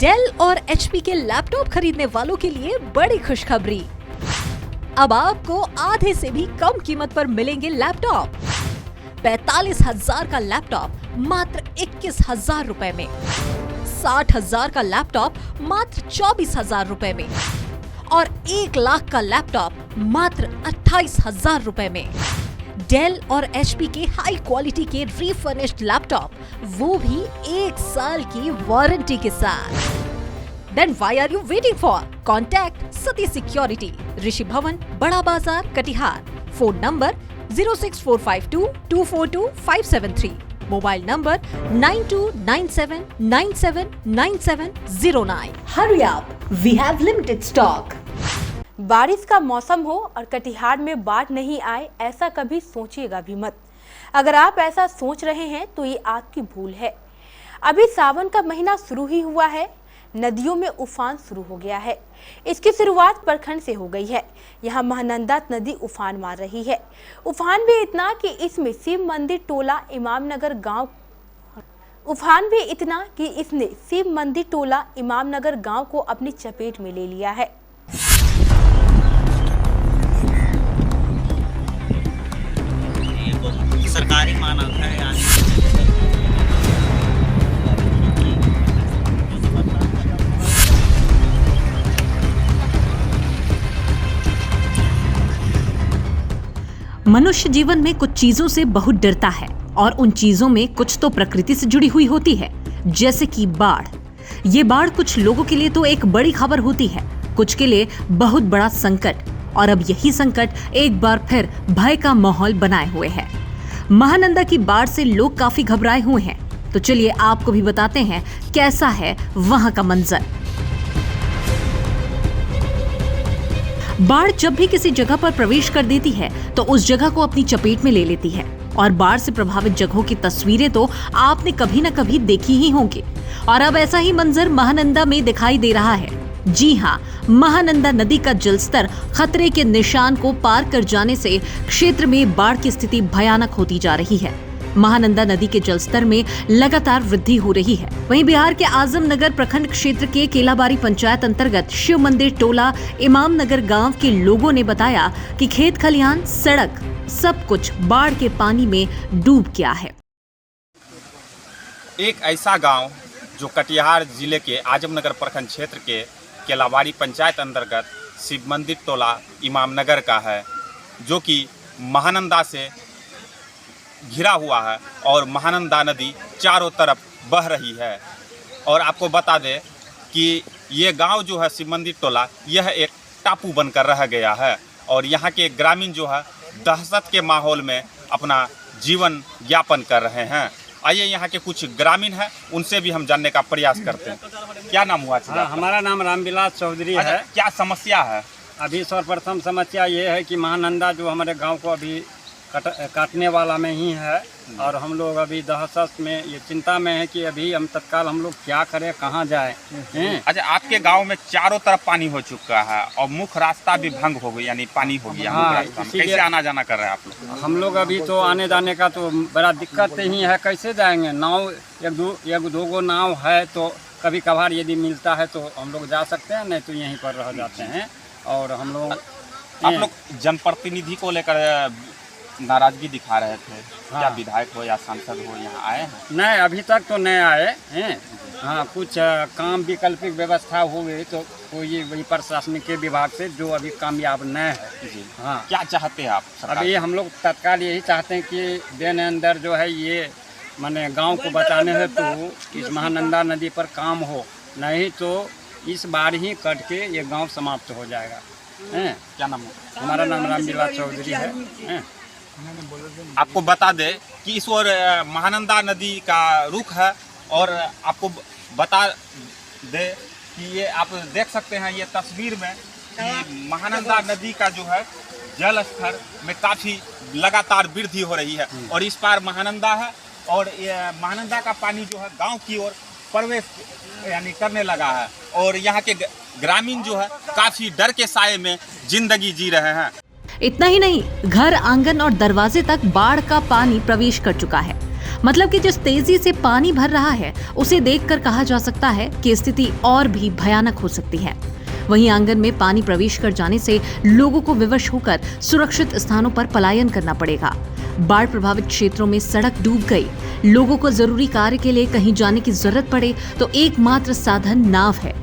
Del और HP के laptop खरीदने वालों के लिए बड़ी खुशखबरी। अब आपको आधे से भी कम कीमत पर मिलेंगे लैपटॉप। 45,000 का लैपटॉप मात्र 21,000 रुपए में, 60,000 का लैपटॉप मात्र 24,000 रुपए में और 1 लाख का लैपटॉप मात्र 28,000 रुपए में। डेल और एचपी के हाई क्वालिटी के रीफर्निश्ड लैपटॉप, वो भी 1 साल की वारंटी के साथ। Then why are you waiting for? Contact Sati Security, ऋषि भवन, बड़ा बाजार, Katihar. Phone number 06452 242 573, mobile number 9297979709। Hurry up, we have limited stock. बारिश का मौसम हो और कटिहार में बाढ़ नहीं आए, ऐसा कभी सोचिएगा भी मत। अगर आप ऐसा सोच रहे हैं तो ये आपकी भूल है। अभी सावन का महीना शुरू ही हुआ है, नदियों में उफान शुरू हो गया है। इसकी शुरुआत प्रखंड से हो गई है। यहाँ महानंदा नदी उफान मार रही है। उफान भी इतना कि इसमें शिव मंदिर टोला इमामनगर गांव को अपनी चपेट में ले लिया है। सरकारी मानक है यानी मनुष्य जीवन में कुछ चीजों से बहुत डरता है और उन चीजों में कुछ तो प्रकृति से जुड़ी हुई होती है, जैसे कि बाढ़। ये बाढ़ कुछ लोगों के लिए तो एक बड़ी खबर होती है, कुछ के लिए बहुत बड़ा संकट। और अब यही संकट एक बार फिर भय का माहौल बनाए हुए है। महानंदा की बाढ़ से लोग काफी घबराए हुए हैं, तो चलिए आपको भी बताते हैं कैसा है वहां का मंजर। बाढ़ जब भी किसी जगह पर प्रवेश कर देती है तो उस जगह को अपनी चपेट में ले लेती है और बाढ़ से प्रभावित जगहों की तस्वीरें तो आपने कभी न कभी देखी ही होंगी। और अब ऐसा ही मंजर महानंदा में दिखाई दे रहा है। जी हाँ, महानंदा नदी का जलस्तर खतरे के निशान को पार कर जाने से क्षेत्र में बाढ़ की स्थिति भयानक होती जा रही है। महानंदा नदी के जलस्तर में लगातार वृद्धि हो रही है। वहीं बिहार के आजमनगर प्रखंड क्षेत्र के केलाबारी पंचायत अंतर्गत शिव मंदिर टोला इमामनगर गांव के लोगों ने बताया कि खेत खलिहान, सड़क, सब कुछ बाढ़ के पानी में डूब गया है। एक ऐसा गांव जो कटिहार जिले के आजमनगर प्रखंड क्षेत्र के केलाबारी पंचायत अंतर्गत शिव मंदिर टोला इमामनगर का है, जो कि महानंदा से घिरा हुआ है और महानंदा नदी चारों तरफ बह रही है। और आपको बता दें कि ये गांव जो है शिव मंदिर टोला, यह एक टापू बनकर रह गया है और यहाँ के ग्रामीण जो है दहशत के माहौल में अपना जीवन यापन कर रहे हैं। आइए यहाँ के कुछ ग्रामीण हैं, उनसे भी हम जानने का प्रयास करते हैं। क्या नाम हुआ? हमारा नाम रामविलास चौधरी है। क्या समस्या है? अभी सर्वप्रथम समस्या ये है कि महानंदा जो हमारे गांव को अभी काटने वाला में ही है और हम लोग अभी दहशत में, ये चिंता में है कि अभी हम तत्काल हम लोग क्या करें, कहाँ जाएं। अच्छा, आपके गांव में चारों तरफ पानी हो चुका है और मुख्य रास्ता भी भंग हो गई, यानी पानी हो गया। हाँ, कैसे आना जाना कर रहे हैं आप लोग? हम लोग अभी तो आने जाने का तो बड़ा दिक्कत ही है, कैसे जाएंगे। नाव एक दो नाव है तो कभी कभार यदि मिलता है तो हम लोग जा सकते हैं, नहीं तो यहीं पर रह जाते हैं। और हम लोग, आप लोग जनप्रतिनिधि को लेकर नाराजगी दिखा रहे थे। हाँ। क्या विधायक हो या सांसद हो यहाँ आए हैं? नहीं, अभी तक तो नहीं आए हैं। हाँ, कुछ काम वैकल्पिक व्यवस्था हो गई तो कोई वही प्रशासनिक विभाग से जो अभी कामयाब नहीं है। जी हाँ, क्या चाहते हैं आप सरकार? अभी हम लोग तत्काल यही चाहते हैं कि दिन अंदर जो है ये माने गांव को बचाने हेतु इस महानंदा नदी पर काम हो, नहीं तो इस बार ही कट के ये गाँव समाप्त हो जाएगा। क्या नाम है? हमारा नाम रामविलास चौधरी है। आपको बता दें कि इस ओर महानंदा नदी का रुख है और आपको बता दें कि ये आप देख सकते हैं ये तस्वीर में कि महानंदा नदी का जो है जल स्तर में काफ़ी लगातार वृद्धि हो रही है और इस पार महानंदा है और ये महानंदा का पानी जो है गांव की ओर प्रवेश यानी करने लगा है और यहाँ के ग्रामीण जो है काफ़ी डर के साए में जिंदगी जी रहे हैं। इतना ही नहीं, घर, आंगन और दरवाजे तक बाढ़ का पानी प्रवेश कर चुका है। मतलब कि जिस तेजी से पानी भर रहा है उसे देखकर कहा जा सकता है कि स्थिति और भी भयानक हो सकती है। वहीं आंगन में पानी प्रवेश कर जाने से लोगों को विवश होकर सुरक्षित स्थानों पर पलायन करना पड़ेगा। बाढ़ प्रभावित क्षेत्रों में सड़क डूब गई। लोगों को जरूरी कार्य के लिए कहीं जाने की जरूरत पड़े तो एकमात्र साधन नाव है।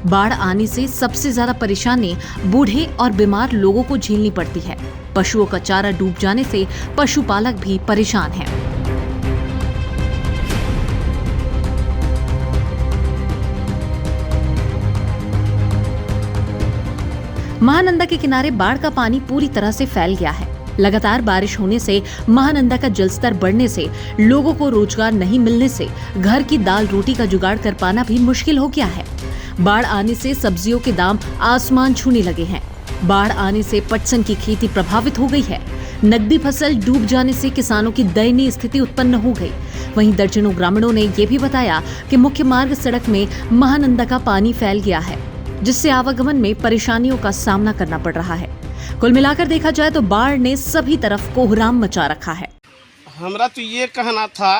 बाढ़ आने से सबसे ज्यादा परेशानी बूढ़े और बीमार लोगों को झेलनी पड़ती है। पशुओं का चारा डूब जाने से पशुपालक भी परेशान हैं। महानंदा के किनारे बाढ़ का पानी पूरी तरह से फैल गया है। लगातार बारिश होने से महानंदा का जलस्तर बढ़ने से लोगों को रोजगार नहीं मिलने से घर की दाल रोटी का जुगाड़ कर पाना भी मुश्किल हो गया है। बाढ़ आने से सब्जियों के दाम आसमान छूने लगे हैं। बाढ़ आने से पटसन की खेती प्रभावित हो गई है। नकदी फसल डूब जाने से किसानों की दयनीय स्थिति उत्पन्न हो गई। वहीं दर्जनों ग्रामीणों ने ये भी बताया कि मुख्य मार्ग सड़क में महानंदा का पानी फैल गया है, जिससे आवागमन में परेशानियों का सामना करना पड़ रहा है। कुल मिलाकर देखा जाए तो बाढ़ ने सभी तरफ कोहराम मचा रखा है। हमरा तो ये कहना था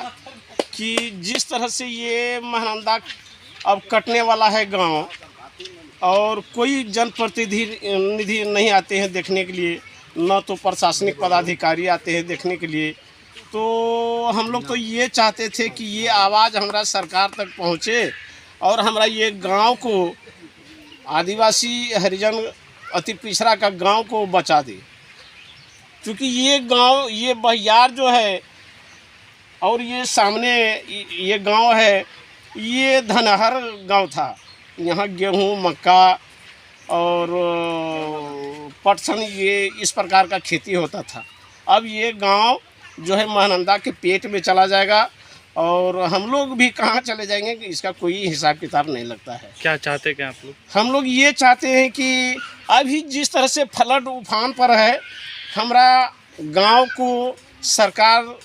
कि जिस तरह से ये महानंदा अब कटने वाला है गांव, और कोई जनप्रतिनिधि नहीं आते हैं देखने के लिए, न तो प्रशासनिक पदाधिकारी आते हैं देखने के लिए, तो हम लोग तो ये चाहते थे कि ये आवाज़ हमारा सरकार तक पहुँचे और हमारा ये गांव को, आदिवासी हरिजन अति पिछड़ा का गांव को बचा दे। क्योंकि ये गांव, ये बहियार जो है और ये सामने ये गांव है, ये धनहर गांव था। यहाँ गेहूँ, मक्का और पटसन, ये इस प्रकार का खेती होता था। अब ये गांव जो है महानंदा के पेट में चला जाएगा और हम लोग भी कहाँ चले जाएंगे कि इसका कोई हिसाब किताब नहीं लगता है। क्या चाहते क्या आप लोग? हम लोग ये चाहते हैं कि अभी जिस तरह से फ्लड उफान पर है, हमारा गांव को सरकार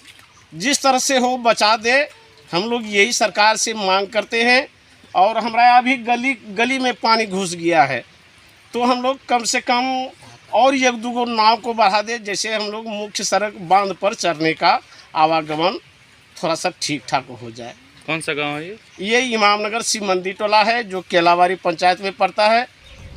जिस तरह से हो बचा दे। हम लोग यही सरकार से मांग करते हैं। और हमारा अभी गली में पानी घुस गया है, तो हम लोग कम से कम और एक दो नाव को बढ़ा दे, जैसे हम लोग मुख्य सड़क बांध पर चढ़ने का आवागमन थोड़ा सा ठीक ठाक हो जाए। कौन सा गांव है ये इमामनगर शिव मंदिर टोला है, जो केलावारी पंचायत में पड़ता है,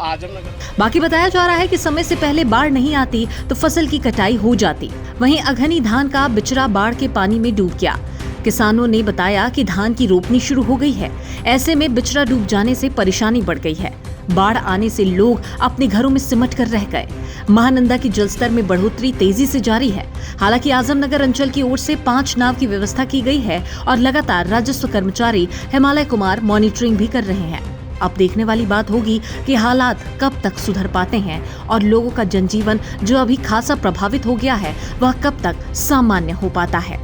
आजमनगर। बाकी बताया जा रहा है कि समय से पहले बाढ़ नहीं आती तो फसल की कटाई हो जाती। वहीं अघनी धान का बिचड़ा बाढ़ के पानी में डूब गया। किसानों ने बताया कि धान की रोपनी शुरू हो गई है। ऐसे में बिचड़ा डूब जाने से परेशानी बढ़ गई है। बाढ़ आने से लोग अपने घरों में सिमट कर रह गए। महानंदा की जलस्तर में बढ़ोतरी तेजी से जारी है। हालांकि आजमनगर अंचल की ओर से 5 नाव की व्यवस्था की गई है और लगातार राजस्व कर्मचारी हिमालय कुमार मॉनिटरिंग भी कर रहे हैं। अब देखने वाली बात होगी कि हालात कब तक सुधर पाते हैं और लोगों का जनजीवन जो अभी खासा प्रभावित हो गया है वह कब तक सामान्य हो पाता है।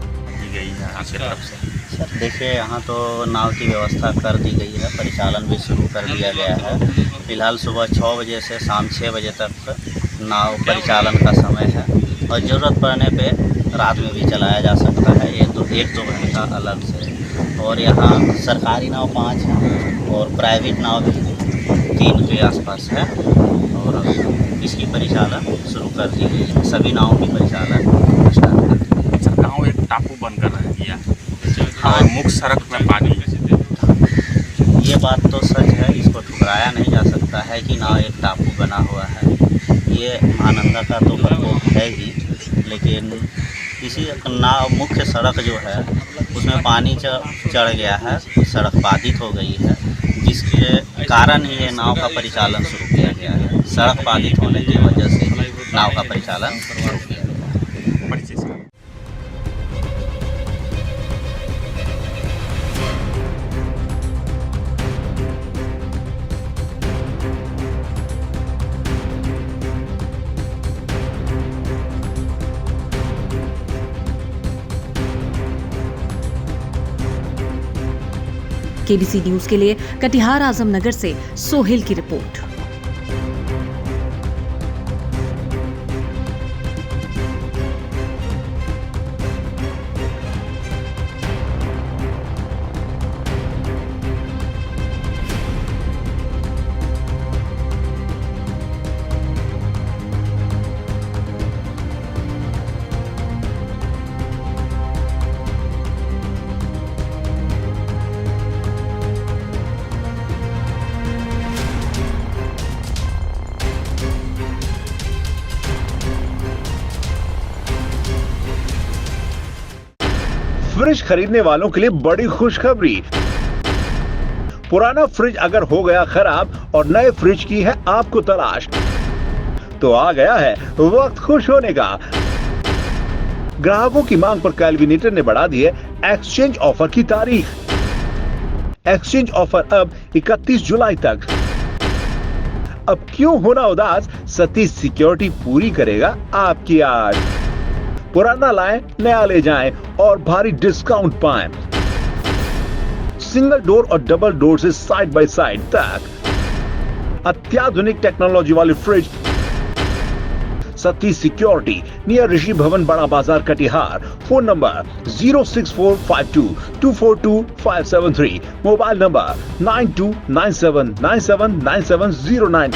सर देखिए, यहाँ तो नाव की व्यवस्था कर दी गई है, परिचालन भी शुरू कर दिया गया है। फिलहाल सुबह 6 बजे से शाम 6 बजे तक नाव परिचालन का समय है और ज़रूरत पड़ने पे रात में भी चलाया जा सकता है, एक दो घंटा अलग से। और यहाँ सरकारी नाव 5 है और प्राइवेट नाव भी 3 के आसपास है और इसकी परिचालन शुरू कर दी गई है। सभी नावों की परिचालन स्टार्ट कर दी गई। सर गाँव एक टापू बनकर रह गया हाँ, और मुख्य सड़क में पानी। ये बात तो सच है, इसको ठुकराया नहीं जा सकता है कि नाव एक टापू बना हुआ है। ये महानंदा का तो प्रकोप है ही, लेकिन इसी नाव मुख्य सड़क जो है उसमें पानी चढ़ गया है, सड़क बाधित हो गई है, जिसके कारण ही ये नाव का परिचालन शुरू किया गया है। सड़क बाधित होने की वजह से नाव का परिचालन शुरू किया गया है। केबीसी न्यूज के लिए कटिहार आजमनगर से सोहेल की रिपोर्ट। फ्रिज खरीदने वालों के लिए बड़ी खुशखबरी। पुराना फ्रिज अगर हो गया खराब और नए फ्रिज की है आपको तलाश, तो आ गया है वक्त खुश होने का। ग्राहकों की मांग पर कैलविनेटर ने बढ़ा दी है एक्सचेंज ऑफर की तारीख। एक्सचेंज ऑफर अब 31 जुलाई तक। अब क्यों होना उदास, सतीश सिक्योरिटी पूरी करेगा आपकी आस। पुराना लाएं, नया ले जाएं और भारी डिस्काउंट पाएं। सिंगल डोर और डबल डोर से साइड बाय साइड तक अत्याधुनिक टेक्नोलॉजी वाले फ्रिज। सतीश सिक्योरिटी, नियर ऋषि भवन, बड़ा बाजार, Katihar. Phone number 06452242573, mobile number 9297979709।